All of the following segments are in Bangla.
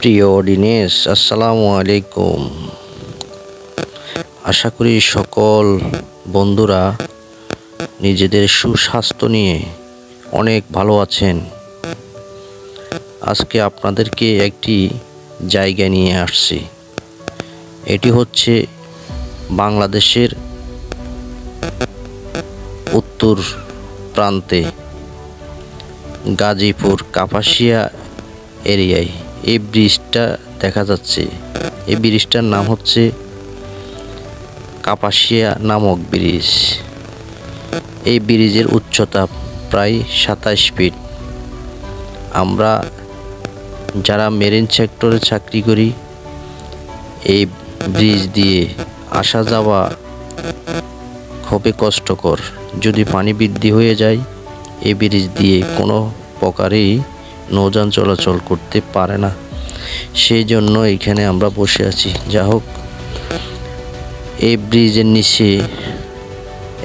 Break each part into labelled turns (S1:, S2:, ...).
S1: প্রিয় অডিয়েন্স, আসসালামু আলাইকুম। আশা করি সকল বন্ধুরা নিজেদের সুস্বাস্থ্য নিয়ে অনেক ভালো আছেন। আজকে আপনাদেরকে একটি জায়গা নিয়ে আসছি। এটি হচ্ছে বাংলাদেশের উত্তর প্রান্তে গাজীপুর কাপাসিয়া এরিয়ায় এই ব্রিজটা দেখা যাচ্ছে। এই ব্রিজটার নাম হচ্ছে কাপাসিয়া নামক ব্রিজ। এই ব্রিজের উচ্চতা প্রায় 27 ফিট। আমরা যারা মেরিন সেক্টরে চাকরি করি এই ব্রিজ দিয়ে আসা যাওয়া খুবই কষ্টকর। যদি পানি বৃদ্ধি হয়ে যায় এই ব্রিজ দিয়ে কোনো প্রকারেই নৌযান চলাচল করতে পারে না। সেই জন্য এখানে আমরা বসে আছি। যা হোক, এই ব্রিজের নিচে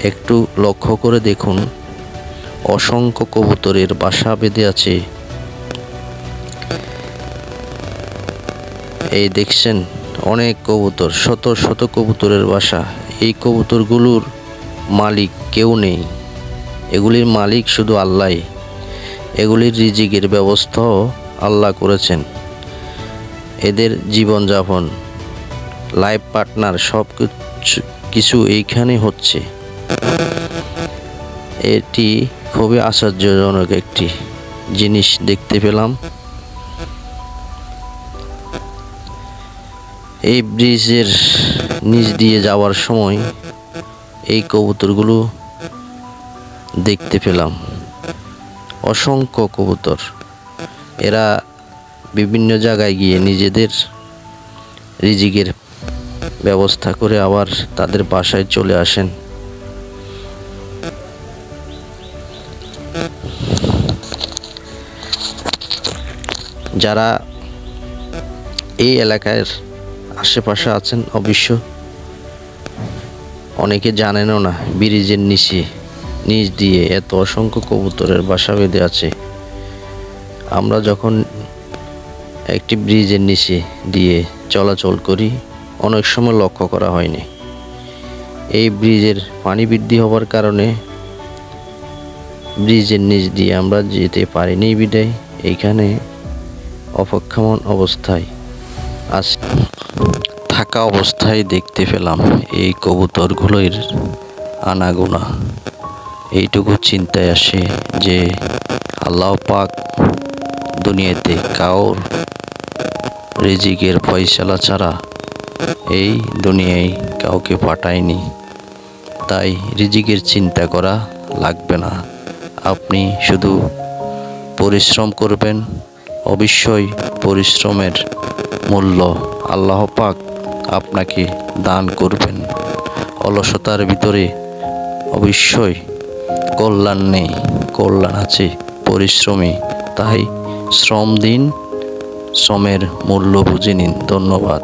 S1: একটু লক্ষ্য করে দেখুন, অসংখ্য কবুতরের বাসা বেঁধে আছে। এই দেখছেন অনেক কবুতর, শত শত কবুতরের বাসা। এই কবুতরগুলোর মালিক কেউ নেই, এগুলির মালিক শুধু আল্লাহ। এগুলির রিজিকের ব্যবস্থাও আল্লাহ করেছেন। এদের জীবনযাপন, লাইফ পার্টনার সব কিছু এইখানে হচ্ছে। এটি খুবই আশ্চর্যজনক একটি জিনিস দেখতে পেলাম। এই ব্রিজের নিচ দিয়ে যাওয়ার সময় এই কবুতরগুলো দেখতে পেলাম, অসংখ্য কবুতর। এরা বিভিন্ন জায়গায় গিয়ে নিজেদের রিজিকের ব্যবস্থা করে আবার তাদের বাসায় চলে আসেন। যারা এই এলাকার আশেপাশে আছেন অবশ্য অনেকে জানেনও না ব্রিজের নিচ দিয়ে এত অসংখ্য কবুতরের বাসা বেঁধে আছে। আমরা যখন একটি ব্রিজের নিচে দিয়ে চলাচল করি অনেক সময় লক্ষ্য করা হয়নি। এই ব্রিজের পানি বৃদ্ধি হওয়ার কারণে ব্রিজের নিচ দিয়ে আমরা যেতে পারিনি বিদায় এইখানে অপেক্ষমান অবস্থায় আছে। থাকা অবস্থায় দেখতে পেলাম এই কবুতরগুলোর আনাগোনা। এইটুকু চিন্তায় আসে যে আল্লাহ পাক দুনিয়াতে কাউর রিজিকের ফয়সালা ছাড়া এই দুনিয়ায় কাউকে পাঠায়নি। তাই রিজিকের চিন্তা করা লাগবে না। আপনি শুধু পরিশ্রম করবেন, অবশ্যই পরিশ্রমের মূল্য আল্লাহ পাক আপনাকে দান করবেন। অলসতার ভিতরে অবশ্যই কল্যাণ নেই, কল্যাণ আছে পরিশ্রমে। তাই শ্রম দিন, শ্রমের মূল্য বুঝে নিন। ধন্যবাদ।